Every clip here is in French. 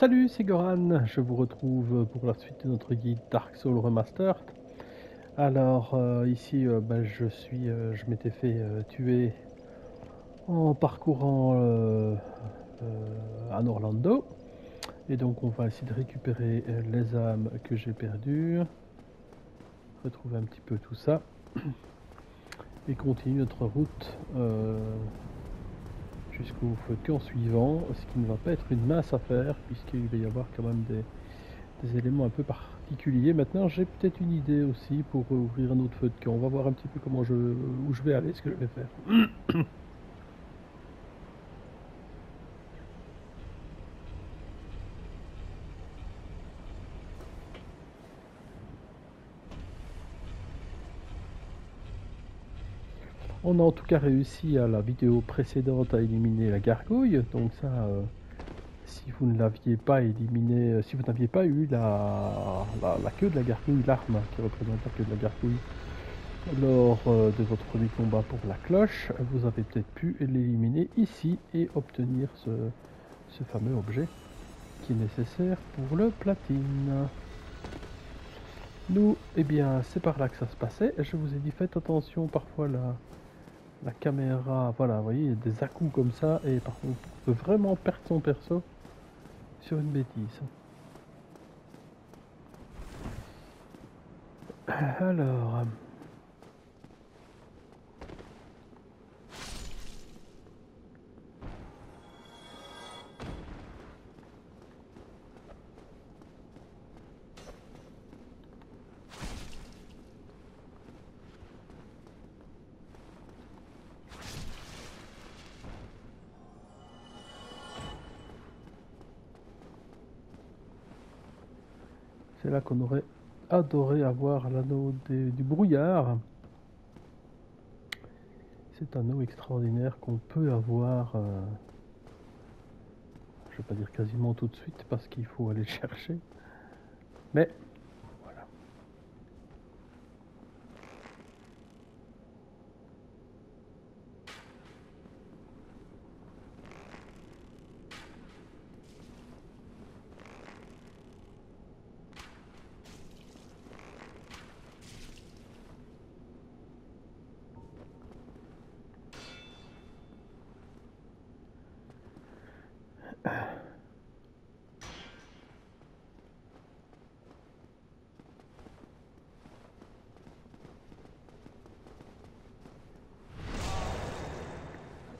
Salut, c'est Goran, je vous retrouve pour la suite de notre guide Dark Souls Remastered. Alors ici je m'étais fait tuer en parcourant un Orlando. Et donc on va essayer de récupérer les âmes que j'ai perdues, retrouver un petit peu tout ça et continuer notre route jusqu'au feu de camp suivant, ce qui ne va pas être une mince affaire puisqu'il va y avoir quand même des éléments un peu particuliers. Maintenant j'ai peut-être une idée aussi pour ouvrir un autre feu de camp. On va voir un petit peu où je vais aller, ce que je vais faire. On a en tout cas réussi à la vidéo précédente à éliminer la gargouille, donc ça si vous ne l'aviez pas éliminé, si vous n'aviez pas eu la queue de la gargouille, l'arme qui représente la queue de la gargouille lors de votre premier combat pour la cloche, vous avez peut-être pu l'éliminer ici et obtenir ce fameux objet qui est nécessaire pour le platine. Nous, eh bien, c'est par là que ça se passait. Je vous ai dit, faites attention, parfois la caméra, voilà, vous voyez, il y a des à-coups comme ça, et par contre, on peut vraiment perdre son perso sur une bêtise. Alors... c'est là qu'on aurait adoré avoir l'anneau du brouillard. C'est un anneau extraordinaire qu'on peut avoir, je ne vais pas dire quasiment tout de suite parce qu'il faut aller le chercher, mais voilà.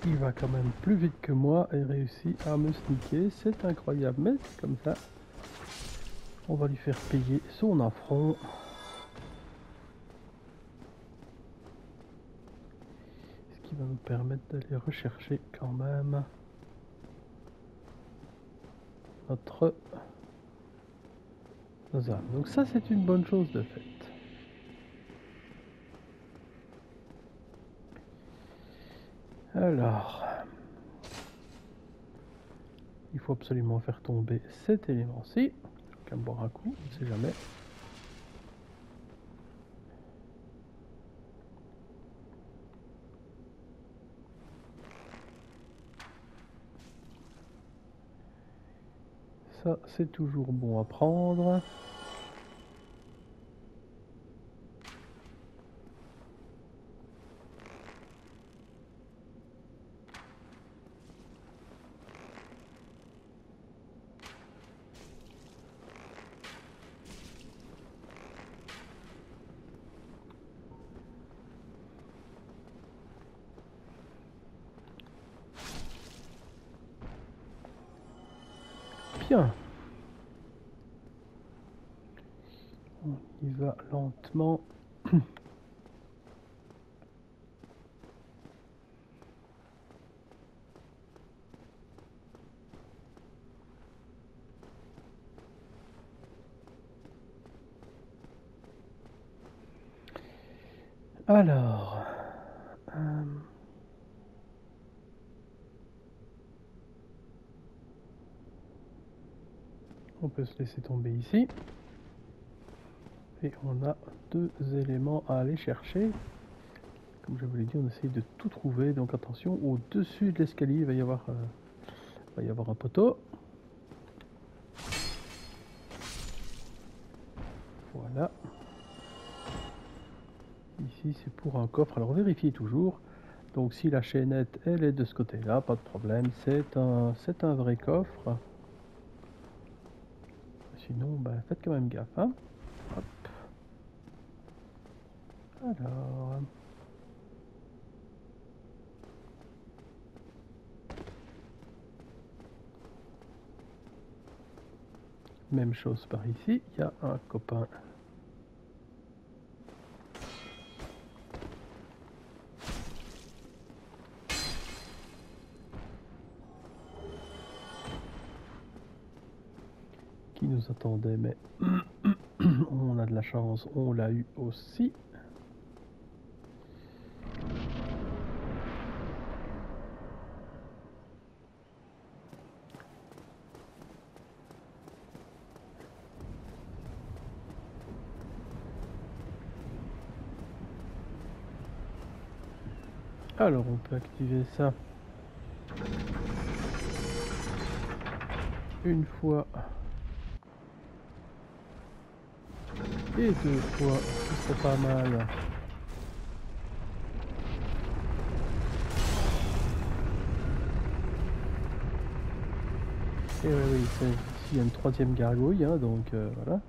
Il va quand même plus vite que moi et réussit à me sneaker, c'est incroyable, mais c'est comme ça. On va lui faire payer son affront. Ce qui va nous permettre d'aller rechercher quand même notre nos âmes. Donc ça c'est une bonne chose de fait. Alors, il faut absolument faire tomber cet élément-ci. Je vais quand même boire un coup, on ne sait jamais. Ça, c'est toujours bon à prendre. Bien. On y va lentement. Alors, on peut se laisser tomber ici. Et on a deux éléments à aller chercher. Comme je vous l'ai dit, on essaye de tout trouver. Donc attention, au-dessus de l'escalier, il va y avoir un poteau. Voilà. Ici c'est pour un coffre, alors vérifiez toujours. Donc si la chaînette elle est de ce côté là, pas de problème, c'est un vrai coffre. Sinon ben, faites quand même gaffe, hein. Hop. Alors même chose par ici, il y a un copain. Qui nous attendait, mais on a de la chance, on l'a eu aussi. Alors on peut activer ça une fois et deux fois, ce serait pas mal. Et oui, ici il y a une troisième gargouille, hein, donc voilà.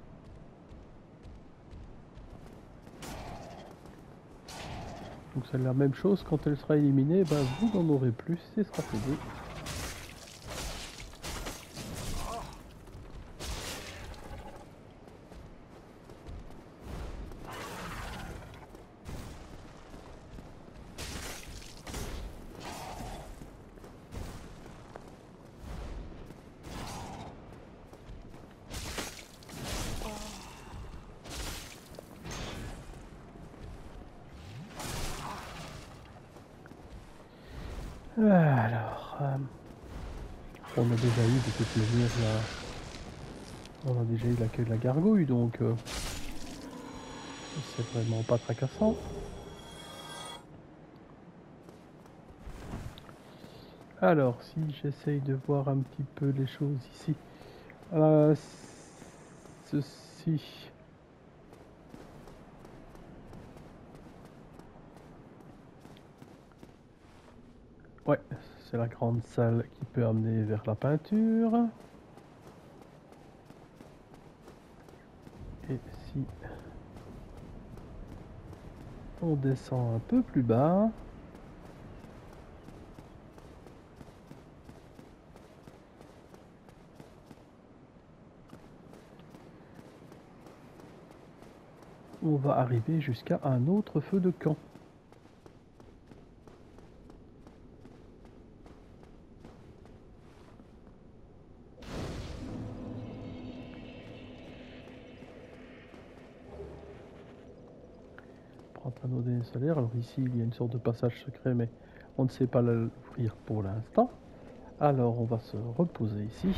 Donc c'est la même chose, quand elle sera éliminée, ben, vous n'en aurez plus, ce sera fini. Alors, on a déjà eu de toute manière on a déjà eu l'accueil de la gargouille, donc c'est vraiment pas tracassant. Alors, si j'essaye de voir un petit peu les choses ici, ceci. Ouais, c'est la grande salle qui peut amener vers la peinture. Et si on descend un peu plus bas, on va arriver jusqu'à un autre feu de camp. Prendre un anneau solaire. Alors ici, il y a une sorte de passage secret, mais on ne sait pas l'ouvrir pour l'instant. Alors, on va se reposer ici.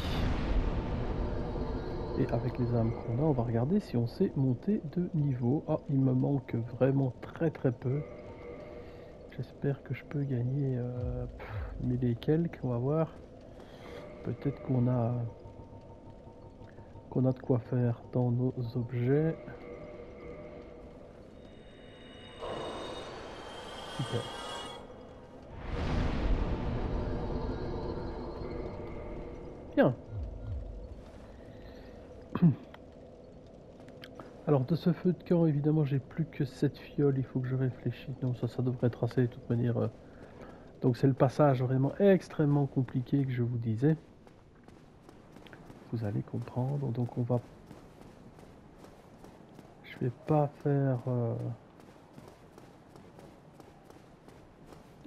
Et avec les armes qu'on a, on va regarder si on sait monter de niveau. Ah, il me manque vraiment très peu. J'espère que je peux gagner 1000 et quelques, on va voir. Peut-être qu'on a de quoi faire dans nos objets. Super. Bien. Alors de ce feu de camp, évidemment, j'ai plus que 7 fioles, il faut que je réfléchisse. Non, ça devrait être assez de toute manière. Donc c'est le passage vraiment extrêmement compliqué que je vous disais. Vous allez comprendre. Donc on va... Je vais pas faire...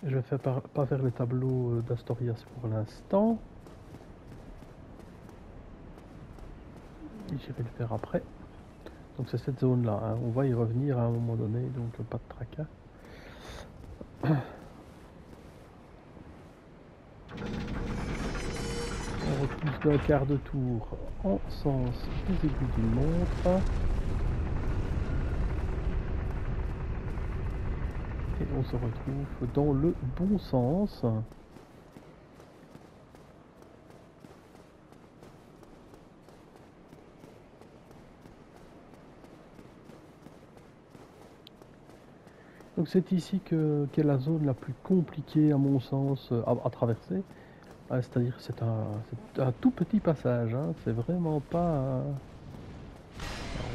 Je vais pas faire les tableaux d'Astorias pour l'instant. J'irai le faire après. Donc c'est cette zone là, hein. On va y revenir à un moment donné, donc pas de tracas. On repousse d'un quart de tour en sens des aiguilles d'une montre. Et on se retrouve dans le bon sens. Donc c'est ici qu'est la zone la plus compliquée à mon sens à traverser. C'est-à-dire c'est un tout petit passage, hein. C'est vraiment pas...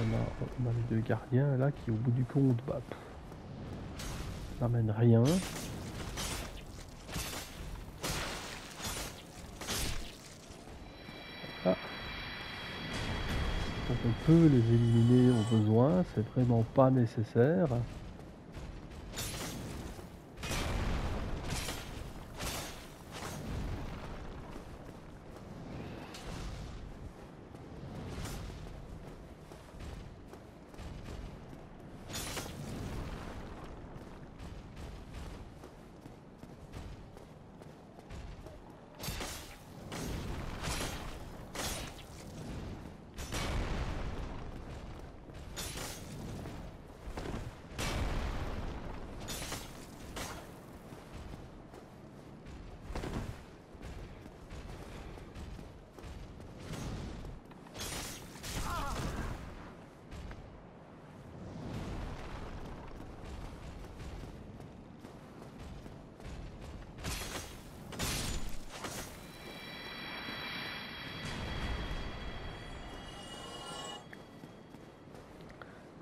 on a les deux gardiens là qui au bout du compte n'amènent rien. Ah. Donc on peut les éliminer au besoin, c'est vraiment pas nécessaire.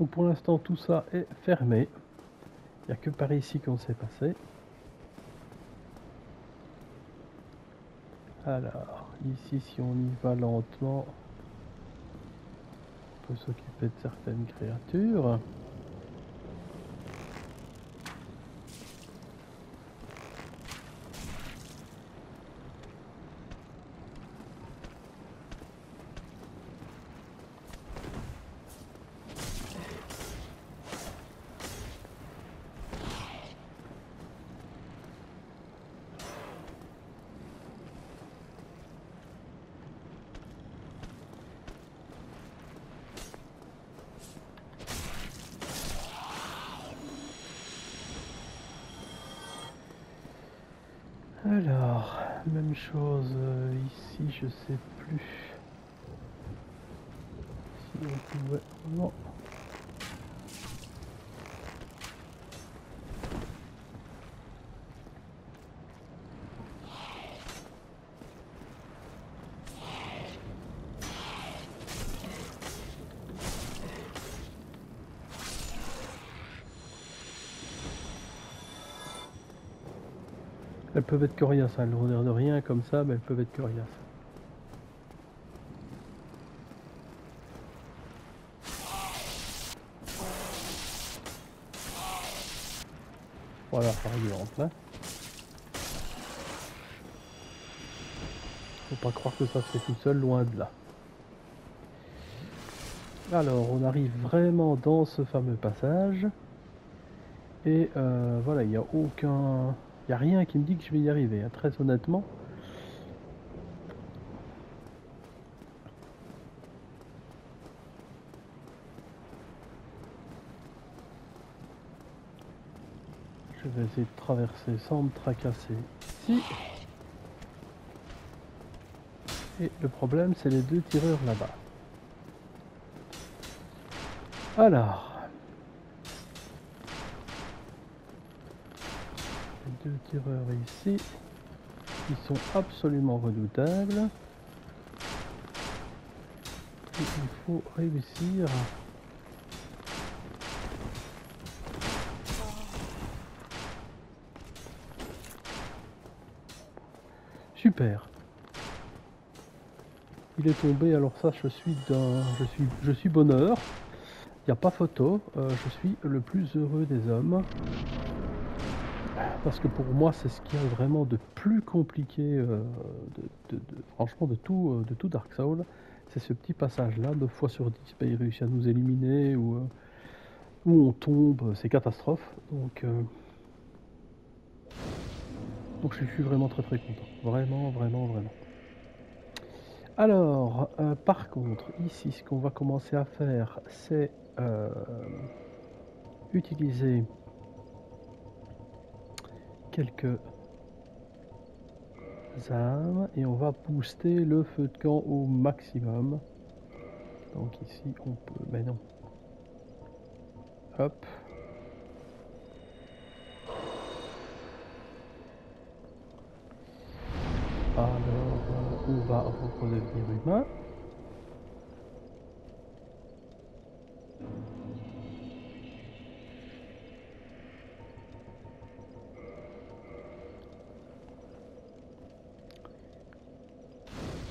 Donc pour l'instant tout ça est fermé. Il n'y a que par ici qu'on s'est passé. Alors, ici si on y va lentement, on peut s'occuper de certaines créatures. Alors, même chose ici, je sais plus si on pouvait... Non. Elles peuvent être coriaces, hein, elles n'ont l'air de rien comme ça, mais elles peuvent être coriaces. Voilà, par exemple. Hein. Faut pas croire que ça se fait tout seul, loin de là. Alors, on arrive vraiment dans ce fameux passage. Et voilà, il n'y a aucun... Il n'y a rien qui me dit que je vais y arriver, hein, très honnêtement. Je vais essayer de traverser sans me tracasser ici. Et le problème, c'est les deux tireurs là-bas. Alors... Les deux tireurs ici, qui sont absolument redoutables. Et il faut réussir... Super. Il est tombé, alors ça je suis bonheur. Il n'y a pas photo, je suis le plus heureux des hommes. Parce que pour moi c'est ce qu'il y a vraiment de plus compliqué franchement de tout Dark Souls. C'est ce petit passage là, 9 fois sur 10, ben, il réussit à nous éliminer ou on tombe, c'est catastrophe. Donc je suis vraiment très content. Vraiment, vraiment, vraiment. Alors, par contre, ici, ce qu'on va commencer à faire, c'est utiliser quelques armes et on va booster le feu de camp au maximum. Donc ici, on peut... Mais non. Hop. on va redevenir humain.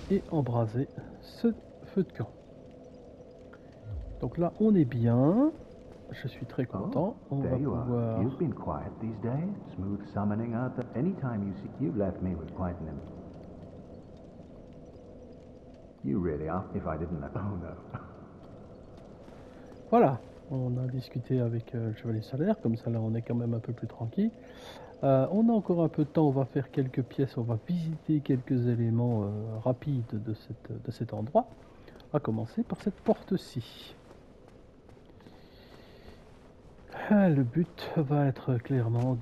Et embraser ce feu de camp. Donc là, on est bien. Je suis très content. On va pouvoir... You've been quiet these days. Smooth summoning out that anytime you see you've left me with quite an... You really are, if I didn't know. Oh no. Voilà, on a discuté avec le Chevalier Solaire, comme ça là on est quand même un peu plus tranquille. On a encore un peu de temps, on va faire quelques pièces, on va visiter quelques éléments rapides de cet endroit. On va commencer par cette porte-ci. Le but va être clairement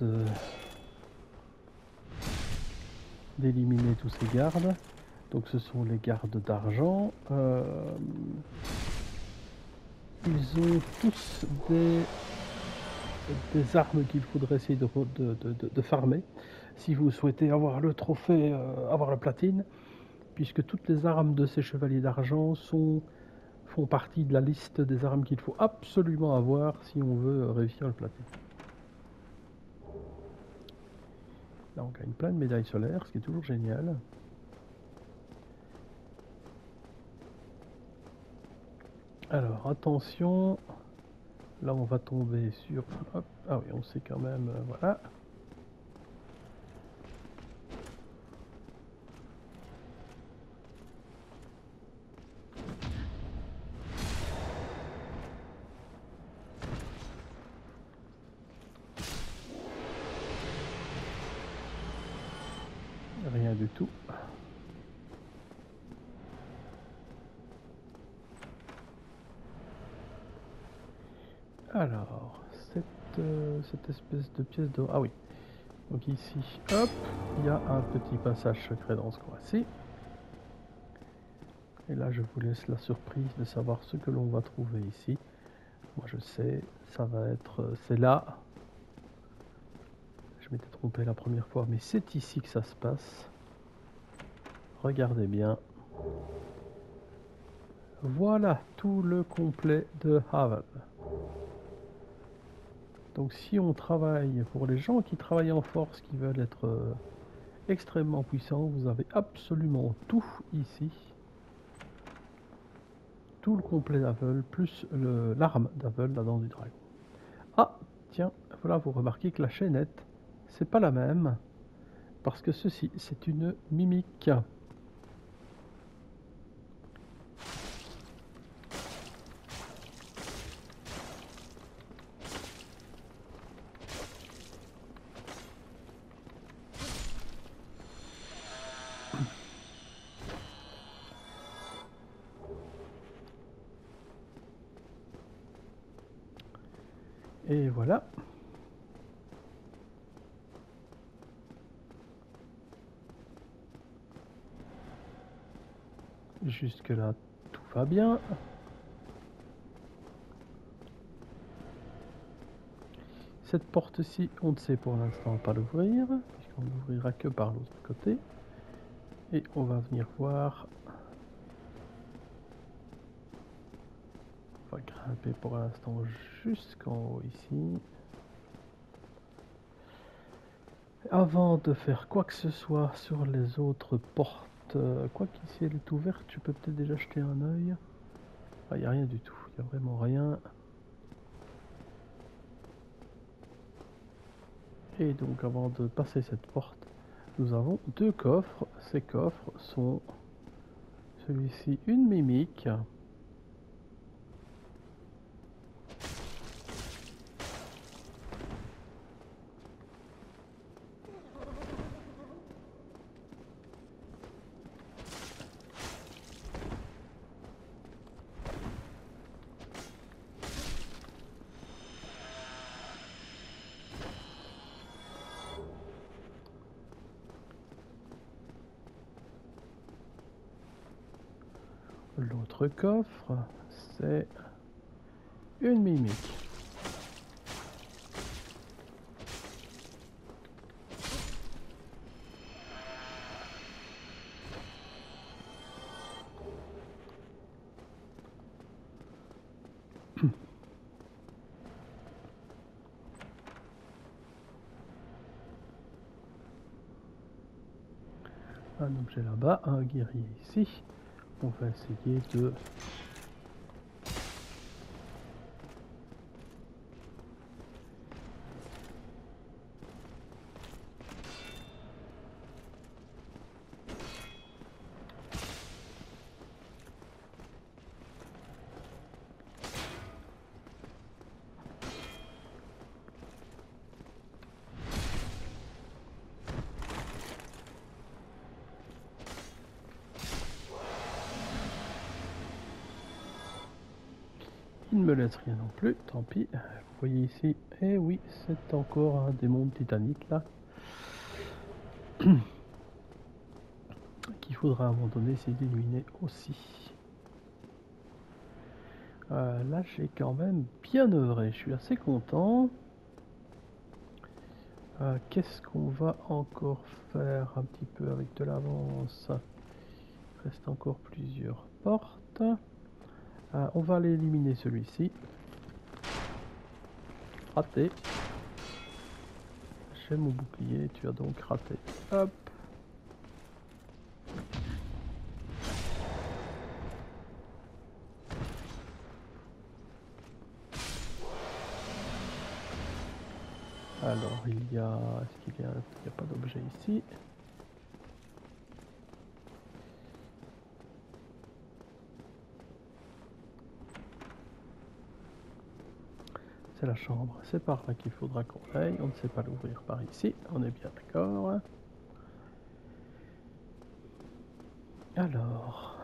d'éliminer tous ces gardes. Donc ce sont les gardes d'argent. Ils ont tous des armes qu'il faudrait essayer de farmer si vous souhaitez avoir le trophée, avoir la platine, puisque toutes les armes de ces chevaliers d'argent font partie de la liste des armes qu'il faut absolument avoir si on veut réussir le platine. Là on gagne plein de médailles solaires, ce qui est toujours génial. Alors attention, là on va tomber sur... Hop, ah oui, on sait quand même, voilà. Rien du tout. Alors, cette espèce de pièce de... Ah oui. Donc ici, hop, il y a un petit passage secret dans ce coin-ci. Et là, je vous laisse la surprise de savoir ce que l'on va trouver ici. Moi, je sais, ça va être... c'est là. Je m'étais trompé la première fois, mais c'est ici que ça se passe. Regardez bien. Voilà tout le complet de Havel. Donc si on travaille, pour les gens qui travaillent en force, qui veulent être extrêmement puissants, vous avez absolument tout ici. Tout le complet d'Havel, plus l'arme d'Havel, la dent du dragon. Ah, tiens, voilà, vous remarquez que la chaînette, c'est pas la même, parce que ceci, c'est une mimique. Et voilà. Jusque là, tout va bien. Cette porte-ci, on ne sait pour l'instant pas l'ouvrir, puisqu'on n'ouvrira que par l'autre côté. Et on va venir voir. On va grimper pour l'instant jusqu'en haut ici. Avant de faire quoi que ce soit sur les autres portes, quoi qu'ici elle est ouverte, je peux peut-être déjà jeter un œil. Ah, il n'y a rien du tout, il n'y a vraiment rien. Et donc avant de passer cette porte, nous avons deux coffres. Ces coffres sont celui-ci une mimique. L'autre coffre, c'est une mimique. Un objet là-bas, un guerrier ici. On va essayer de... Il ne me laisse rien non plus, tant pis. Vous voyez ici, eh oui, c'est encore un démon de Titanic là. Qu'il faudra à un moment donné essayer d'éliminer aussi. Là j'ai quand même bien œuvré, je suis assez content. Qu'est-ce qu'on va encore faire un petit peu avec de l'avance? Il reste encore plusieurs portes. On va aller éliminer celui-ci. Raté. J'ai mon bouclier, tu as donc raté. Hop. Alors il y a... Est-ce qu'il y a... Il n'y a pas d'objet ici. C'est la chambre, c'est par là qu'il faudra qu'on aille. On ne sait pas l'ouvrir par ici, on est bien d'accord. Alors...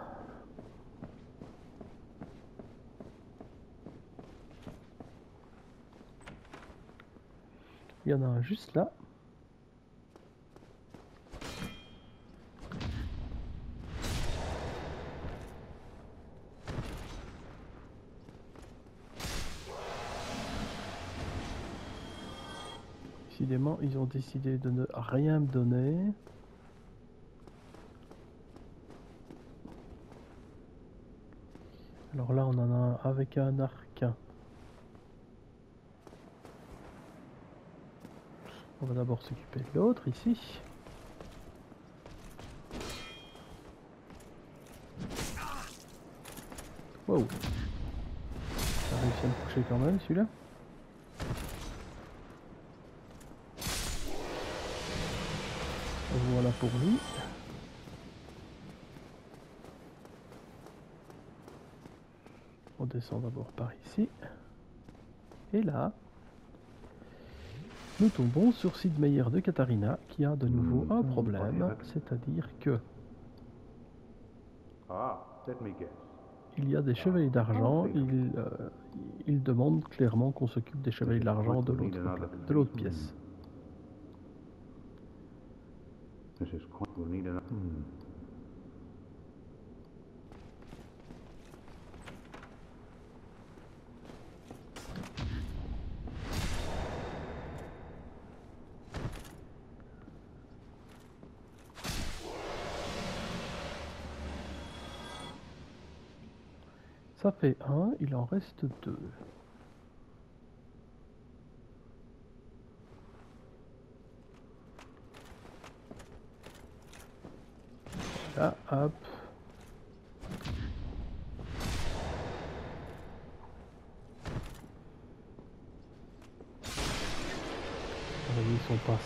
Il y en a un juste là. Décidément, ils ont décidé de ne rien me donner. Alors là, on en a un avec un arc. On va d'abord s'occuper de l'autre ici. Wow. Ça a réussi à me toucher quand même celui-là. Voilà pour lui. On descend d'abord par ici. Et là, nous tombons sur Sid Meier de Katharina qui a de nouveau un problème, c'est-à-dire que il y a des chevaliers d'argent, il demande clairement qu'on s'occupe des chevaliers de l'argent de l'autre pièce. Ça fait 1, il en reste 2. Là, hop. Ils sont pas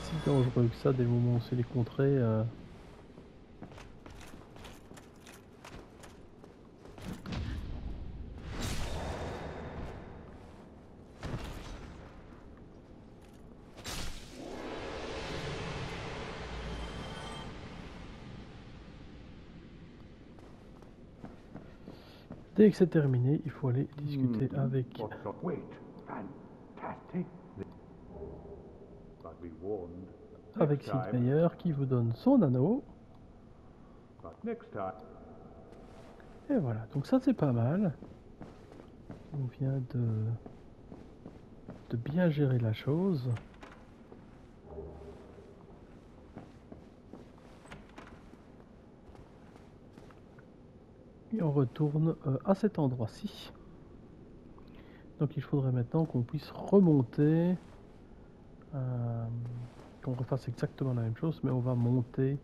si dangereux que ça, des moments où on sait les contrer. Dès que c'est terminé, il faut aller discuter avec Sid Meier qui vous donne son anneau. Et voilà, donc ça c'est pas mal. On vient de bien gérer la chose. Et on retourne à cet endroit-ci. Donc il faudrait maintenant qu'on puisse remonter, qu'on refasse exactement la même chose, mais on va monter.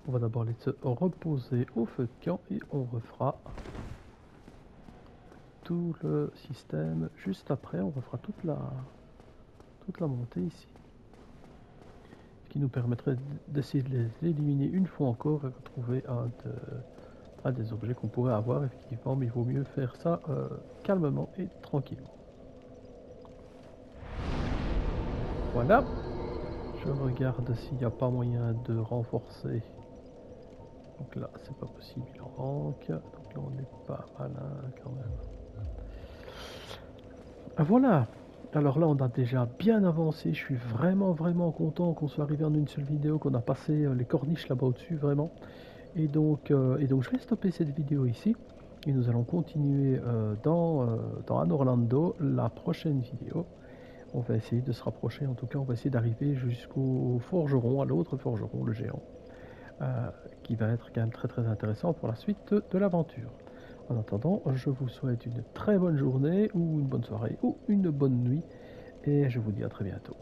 On va d'abord les se reposer au feu de camp et on refera tout le système juste après. On refera toute la montée ici, ce qui nous permettrait d'essayer de les éliminer une fois encore et retrouver un des objets qu'on pourrait avoir effectivement, mais il vaut mieux faire ça calmement et tranquillement. Voilà, je regarde s'il n'y a pas moyen de renforcer. Donc là c'est pas possible, il en manque, donc là on n'est pas malin quand même. Voilà, alors là on a déjà bien avancé, je suis vraiment content qu'on soit arrivé en une seule vidéo, qu'on a passé les corniches là-bas au-dessus vraiment. Et donc je vais stopper cette vidéo ici et nous allons continuer dans Anne Orlando la prochaine vidéo. On va essayer de se rapprocher, en tout cas on va essayer d'arriver jusqu'au forgeron, à l'autre forgeron, le géant, qui va être quand même très intéressant pour la suite de l'aventure. En attendant, je vous souhaite une très bonne journée, ou une bonne soirée, ou une bonne nuit, et je vous dis à très bientôt.